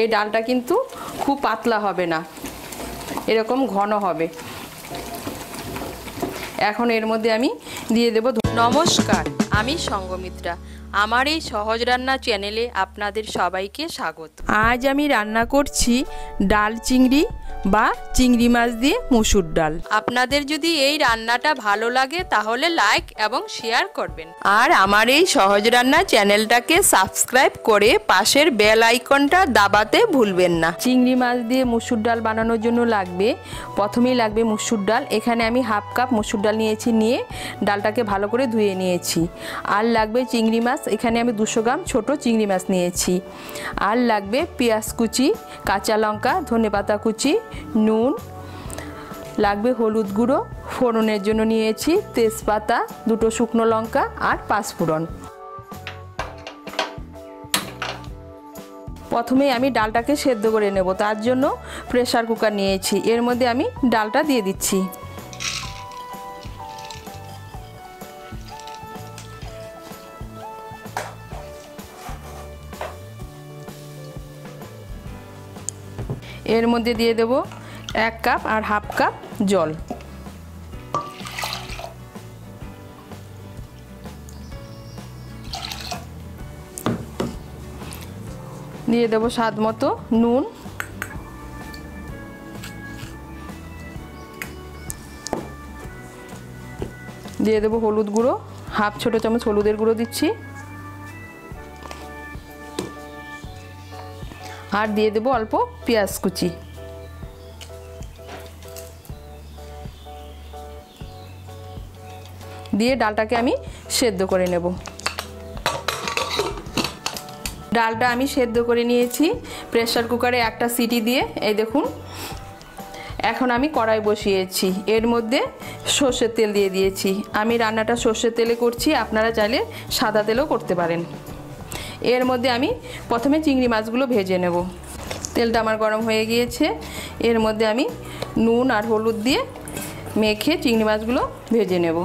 এই ডালটা কিন্তু খুব পাতলা হবে না, এরকম ঘন হবে। এখন এর মধ্যে আমি দিয়ে দেব। নমস্কার, আমি সঙ্গমিত্রা। আমার এই সহজ রান্না চ্যানেলে আপনাদের সবাইকে স্বাগত। আজ আমি রান্না করছি ডাল চিংড়ি বা চিংড়ি মাছ দিয়ে মসুর ডাল। আপনাদের যদি এই রান্নাটা ভালো লাগে তাহলে লাইক এবং শেয়ার করবেন, আর আমার এই সহজ রান্না চ্যানেলটাকে সাবস্ক্রাইব করে পাশের বেল আইকনটা দাবাতে ভুলবেন না। চিংড়ি মাছ দিয়ে মসুর ডাল বানানোর জন্য প্রথমেই লাগবে মসুর ডাল। এখানে আমি হাফ কাপ মসুর ডাল নিয়েছি, নিয়ে ডালটাকে ভালো করে ধুয়ে নিয়েছি। আর লাগবে চিংড়ি মাছ, এখানে আমি 200 গ্রাম ছোট চিংড়ি মাছ নিয়েছি। আর লাগবে পেঁয়াজ কুচি, কাঁচা লঙ্কা, ধনেপাতা কুচি, নুন, লাগবে হলুদ গুঁড়ো, ফোড়নের জন্য নিয়েছি তেজপাতা, 2টো শুকনো লঙ্কা আর 5 ফোড়ন। প্রথমে আমি ডালটাকে সেদ্ধ করে নেব, তার জন্য প্রেসার কুকার নিয়েছি। এর মধ্যে আমি ডালটা দিয়ে দিচ্ছি। এর মধ্যে দিয়ে দেব 1 কাপ আর হাফ কাপ জল। দিয়ে দেব স্বাদ মতো নুন, দিয়ে দেব হলুদ গুঁড়ো, হাফ ছোট চামচ হলুদের গুঁড়ো দিচ্ছি। আর দিয়ে দেব অল্প পেঁয়াজ কুচি। দিয়ে ডালটাকে আমি সেদ্ধ করে নেব। ডালটা আমি সেদ্ধ করে নিয়েছি প্রেসার কুকারে একটা সিটি দিয়ে। এই দেখুন, এখন আমি কড়াই বসিয়েছি, এর মধ্যে সর্ষের তেল দিয়ে দিয়েছি। আমি রান্নাটা সর্ষের তেলে করছি, আপনারা চাইলে সাদা তেলেও করতে পারেন। এর মধ্যে আমি প্রথমে চিংড়ি মাছগুলো ভেজে নেব। তেলটা আমার গরম হয়ে গিয়েছে, এর মধ্যে আমি নুন আর হলুদ দিয়ে মেখে চিংড়ি মাছগুলো ভেজে নেব।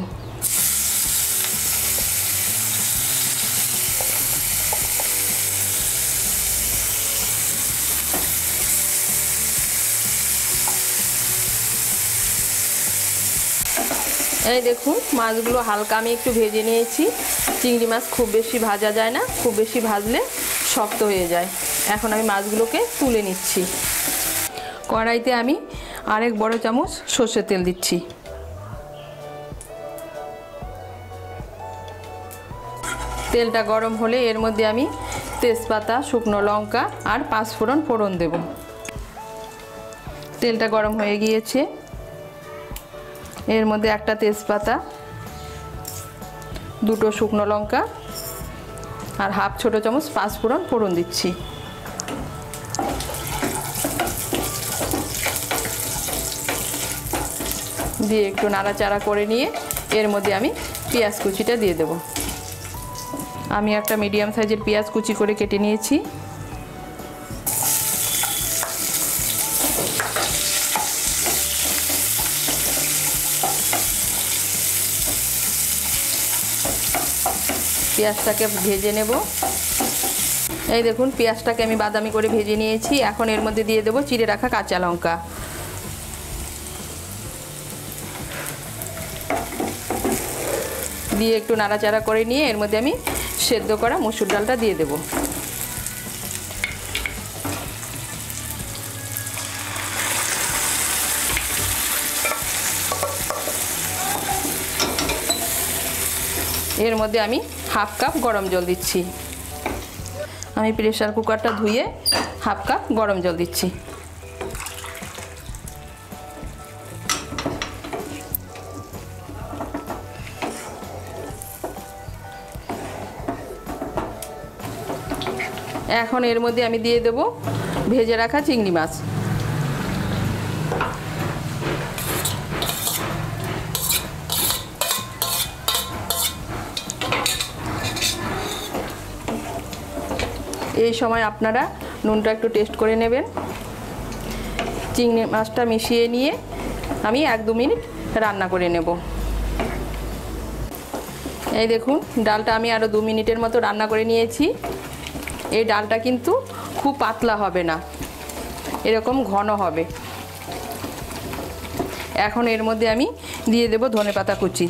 এই দেখুন, মাছগুলো হালকা আমি একটু ভেজে নিয়েছি। চিংড়ি মাছ খুব বেশি ভাজা যায় না, খুব বেশি ভাজলে শক্ত হয়ে যায়। এখন আমি মাছগুলোকে তুলে নিচ্ছি। কড়াইতে আমি আরেক বড় চামচ সর্ষের তেল দিচ্ছি। তেলটা গরম হলে এর মধ্যে আমি তেজপাতা, শুকনো লঙ্কা আর 5 ফোড়ন ফোড়ন দেব। তেলটা গরম হয়ে গিয়েছে, এর মধ্যে একটা তেজপাতা, 2টো শুকনো লঙ্কা আর হাফ ছোট চামচ 5 ফোড়ন ফোড়ন দিচ্ছি। দিয়ে একটু নাড়াচাড়া করে নিয়ে এর মধ্যে আমি পেঁয়াজ কুচিটা দিয়ে দেব। আমি একটা মিডিয়াম সাইজের পেঁয়াজ কুচি করে কেটে নিয়েছি। পেঁয়াজটাকে ভেজে নেব। এই দেখুন, পেঁয়াজটাকে আমি বাদামি করে ভেজে নিয়েছি। এখন এর মধ্যে দিয়ে দেব চিড়ে রাখা কাঁচা লঙ্কা। দিয়ে একটু নাড়াচাড়া করে নিয়ে এর মধ্যে আমি সেদ্ধ করা মসুর ডালটা দিয়ে দেব। এর মধ্যে আমি হাফ কাপ গরম জল দিচ্ছি। আমি প্রেসার কুকারটা ধুয়ে হাফ কাপ গরম জল দিচ্ছি। এখন এর মধ্যে আমি দিয়ে দেব ভেজে রাখা চিংড়ি মাছ। এই সময় আপনারা নুনটা একটু টেস্ট করে নেবেন। চিংড়ি মাছটা মিশিয়ে নিয়ে আমি 1-2 মিনিট রান্না করে নেব। এই দেখুন, ডালটা আমি আরও 2 মিনিটের মতো রান্না করে নিয়েছি। এই ডালটা কিন্তু খুব পাতলা হবে না, এরকম ঘন হবে। এখন এর মধ্যে আমি দিয়ে দেব ধনেপাতা কুচি।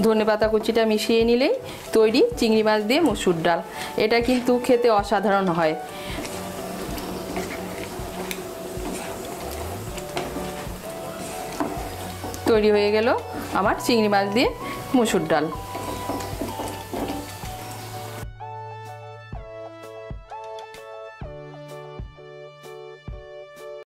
ধনেপাতা কুচিটা মিশিয়ে নিলেই তৈরি চিংড়ি মাছ দিয়ে মসুর ডাল। এটা কিন্তু খেতে অসাধারণ হয়। তৈরি হয়ে গেল আমার চিংড়ি মাছ দিয়ে মসুর ডাল।